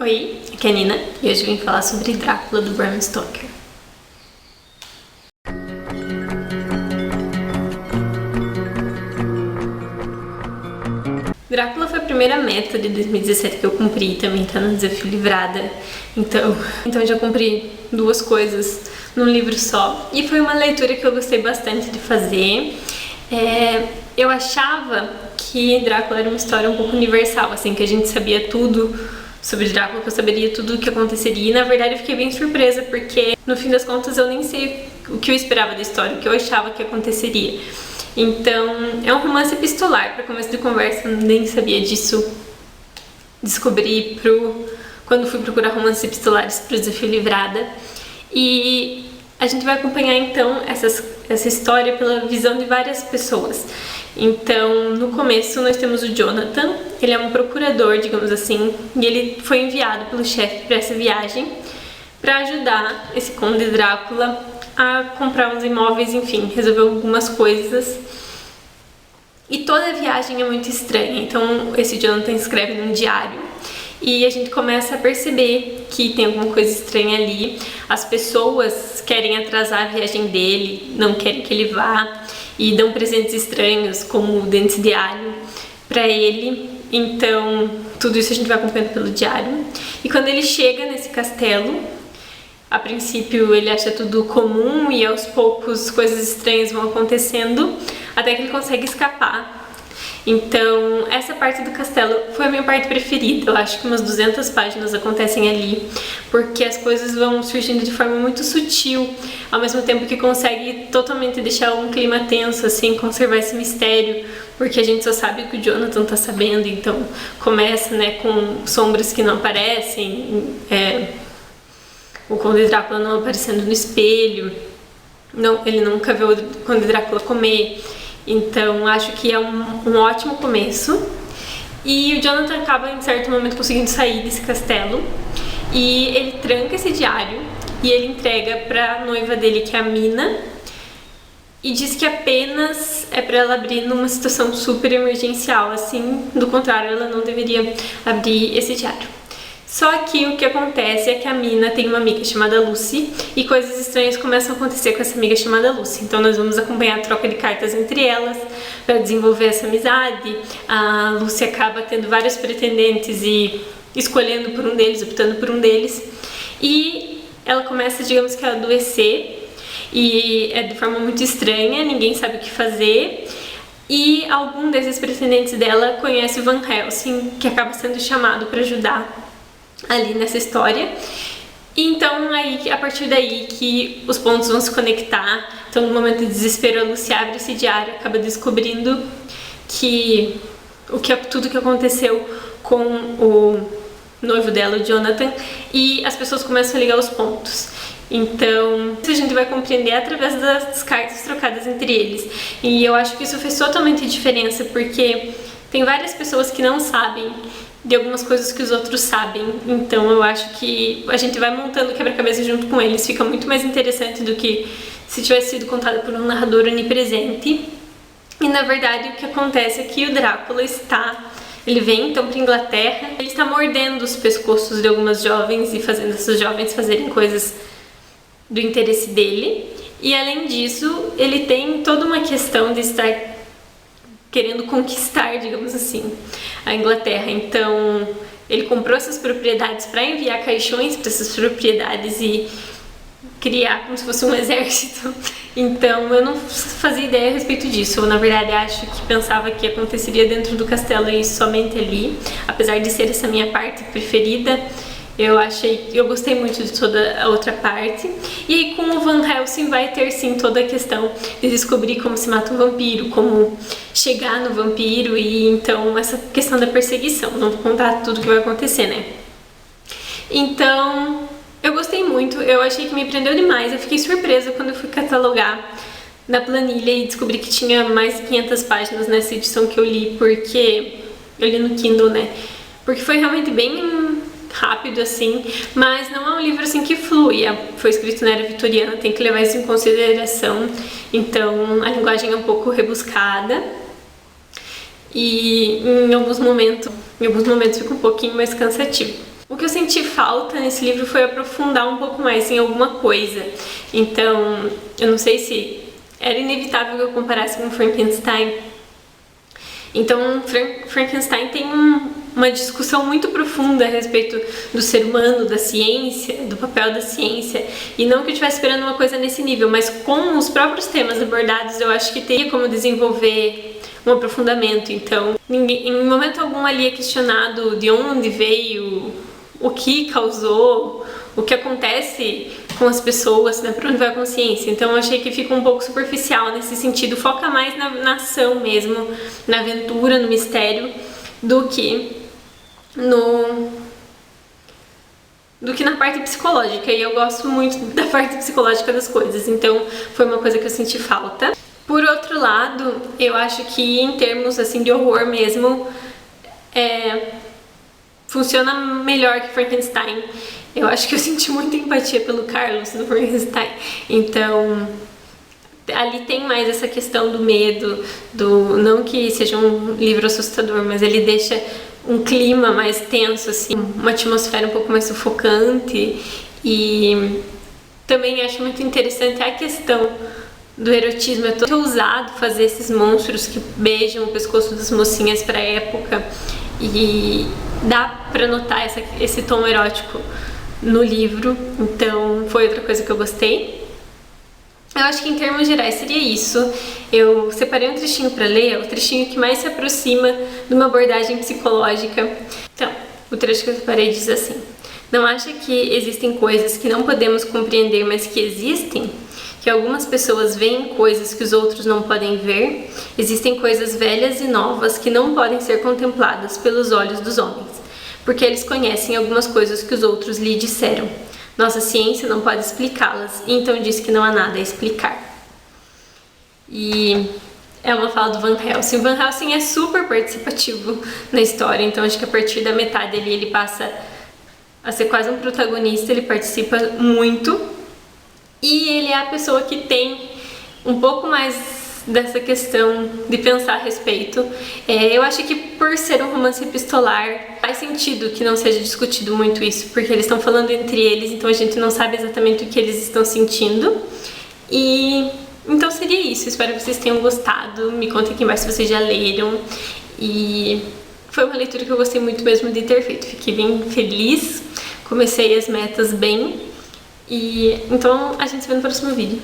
Oi, aqui é a Nina e hoje eu vim falar sobre Drácula do Bram Stoker. Drácula foi a primeira meta de 2017 que eu cumpri, também tá no Desafio Livrada, então eu já cumpri 2 coisas num livro só. E foi uma leitura que eu gostei bastante de fazer. Eu achava que Drácula era uma história um pouco universal, assim, que a gente sabia tudo sobre Drácula, que eu saberia tudo o que aconteceria, e na verdade eu fiquei bem surpresa, porque no fim das contas eu nem sei o que eu esperava da história, o que eu achava que aconteceria. Então, é um romance epistolar, para começo de conversa, eu nem sabia disso. Descobri quando fui procurar romances epistolares para o Desafio Livrada. E a gente vai acompanhar então essa história pela visão de várias pessoas. Então, no começo nós temos o Jonathan, ele é um procurador, digamos assim, e ele foi enviado pelo chefe para essa viagem para ajudar esse Conde Drácula a comprar uns imóveis, enfim, resolver algumas coisas. E toda a viagem é muito estranha, então esse Jonathan escreve num diário e a gente começa a perceber que tem alguma coisa estranha ali. As pessoas querem atrasar a viagem dele, não querem que ele vá e dão presentes estranhos, como dentes de alho, para ele. Então, tudo isso a gente vai acompanhando pelo diário. E quando ele chega nesse castelo, a princípio ele acha tudo comum e aos poucos coisas estranhas vão acontecendo até que ele consegue escapar. Então essa parte do castelo foi a minha parte preferida. Eu acho que umas 200 páginas acontecem ali, porque as coisas vão surgindo de forma muito sutil, ao mesmo tempo que consegue totalmente deixar um clima tenso, assim, conservar esse mistério, porque a gente só sabe o que o Jonathan tá sabendo. Então começa, né, com sombras que não aparecem, o Conde Drácula não aparecendo no espelho, ele nunca vê o Conde Drácula comer. Então acho que é um ótimo começo. E o Jonathan acaba em certo momento conseguindo sair desse castelo e ele tranca esse diário e ele entrega pra noiva dele, que é a Mina, e diz que apenas é pra ela abrir numa situação super emergencial, assim, do contrário ela não deveria abrir esse diário. Só que o que acontece é que a Mina tem uma amiga chamada Lucy e coisas estranhas começam a acontecer com essa amiga chamada Lucy. Então nós vamos acompanhar a troca de cartas entre elas para desenvolver essa amizade. A Lucy acaba tendo vários pretendentes e escolhendo por um deles, optando por um deles. E ela começa, digamos que, a adoecer, e é de forma muito estranha, ninguém sabe o que fazer. E algum desses pretendentes dela conhece o Van Helsing, que acaba sendo chamado para ajudar ali nessa história. E então aí, a partir daí que os pontos vão se conectar. Então no momento de desespero a Lucy abre esse diário, acaba descobrindo que tudo que aconteceu com o noivo dela, o Jonathan, e as pessoas começam a ligar os pontos. Então, isso a gente vai compreender através das cartas trocadas entre eles. E eu acho que isso fez totalmente diferença, porque tem várias pessoas que não sabem de algumas coisas que os outros sabem. Então eu acho que a gente vai montando o quebra-cabeça junto com eles. Fica muito mais interessante do que se tivesse sido contado por um narrador onipresente. E na verdade o que acontece é que o Drácula ele vem então para Inglaterra, ele está mordendo os pescoços de algumas jovens e fazendo essas jovens fazerem coisas do interesse dele. E além disso, ele tem toda uma questão de estar querendo conquistar, digamos assim, a Inglaterra. Então ele comprou essas propriedades para enviar caixões para essas propriedades e criar como se fosse um exército. Então eu não fazia ideia a respeito disso. Eu, na verdade, acho que pensava que aconteceria dentro do castelo e somente ali. Apesar de ser essa minha parte preferida, eu gostei muito de toda a outra parte. E aí com o Van Helsing vai ter sim toda a questão de descobrir como se mata um vampiro, como chegar no vampiro, e então essa questão da perseguição. Não vou contar tudo que vai acontecer, né? Então eu gostei muito, eu achei que me prendeu demais. Eu fiquei surpresa quando eu fui catalogar na planilha e descobri que tinha mais de 500 páginas nessa edição que eu li, porque eu li no Kindle, né? Porque foi realmente bem rápido, assim, mas não é um livro assim que flui. Foi escrito na era vitoriana, tem que levar isso em consideração. Então a linguagem é um pouco rebuscada e em alguns momentos fica um pouquinho mais cansativo. O que eu eu senti falta nesse livro foi aprofundar um pouco mais em alguma coisa. Então, eu não sei se era inevitável que eu comparasse com Frankenstein. Então, Frankenstein tem uma discussão muito profunda a respeito do ser humano, da ciência, do papel da ciência. E não que eu estivesse esperando uma coisa nesse nível, mas com os próprios temas abordados, eu acho que teria como desenvolver um aprofundamento. Então, em momento algum ali é questionado de onde veio, o que causou, o que acontece com as pessoas, né, para onde vai a consciência. Então eu achei que fica um pouco superficial nesse sentido, foca mais na ação mesmo, na aventura, no mistério, do que na parte psicológica. E eu gosto muito da parte psicológica das coisas, então foi uma coisa que eu senti falta. Por outro lado, eu acho que em termos assim de horror mesmo, funciona melhor que Frankenstein. Eu acho que eu senti muita empatia pelo Carlos do Frankenstein. Então, ali tem mais essa questão do medo, não que seja um livro assustador, mas ele deixa um clima mais tenso, assim, uma atmosfera um pouco mais sufocante. E também acho muito interessante a questão do erotismo. É tão ousado fazer esses monstros que beijam o pescoço das mocinhas pra época. E dá pra notar esse tom erótico no livro, então foi outra coisa que eu gostei. Eu acho que em termos gerais seria isso. Eu separei um trechinho pra ler, é o trechinho que mais se aproxima de uma abordagem psicológica. Então, o trecho que eu separei diz assim: não acha que existem coisas que não podemos compreender, mas que existem? Que algumas pessoas veem coisas que os outros não podem ver? Existem coisas velhas e novas que não podem ser contempladas pelos olhos dos homens, porque eles conhecem algumas coisas que os outros lhe disseram. Nossa ciência não pode explicá-las, e então diz que não há nada a explicar. E é uma fala do Van Helsing. O Van Helsing é super participativo na história, então acho que a partir da metade ali ele passa a ser quase um protagonista, ele participa muito. E ele é a pessoa que tem um pouco mais dessa questão de pensar a respeito. Eu acho que por ser um romance epistolar, faz sentido que não seja discutido muito isso, porque eles estão falando entre eles, então a gente não sabe exatamente o que eles estão sentindo. E então seria isso. Espero que vocês tenham gostado. Me contem aqui embaixo se vocês já leram. E foi uma leitura que eu gostei muito mesmo de ter feito. Fiquei bem feliz. Comecei as metas bem. E então a gente se vê no próximo vídeo.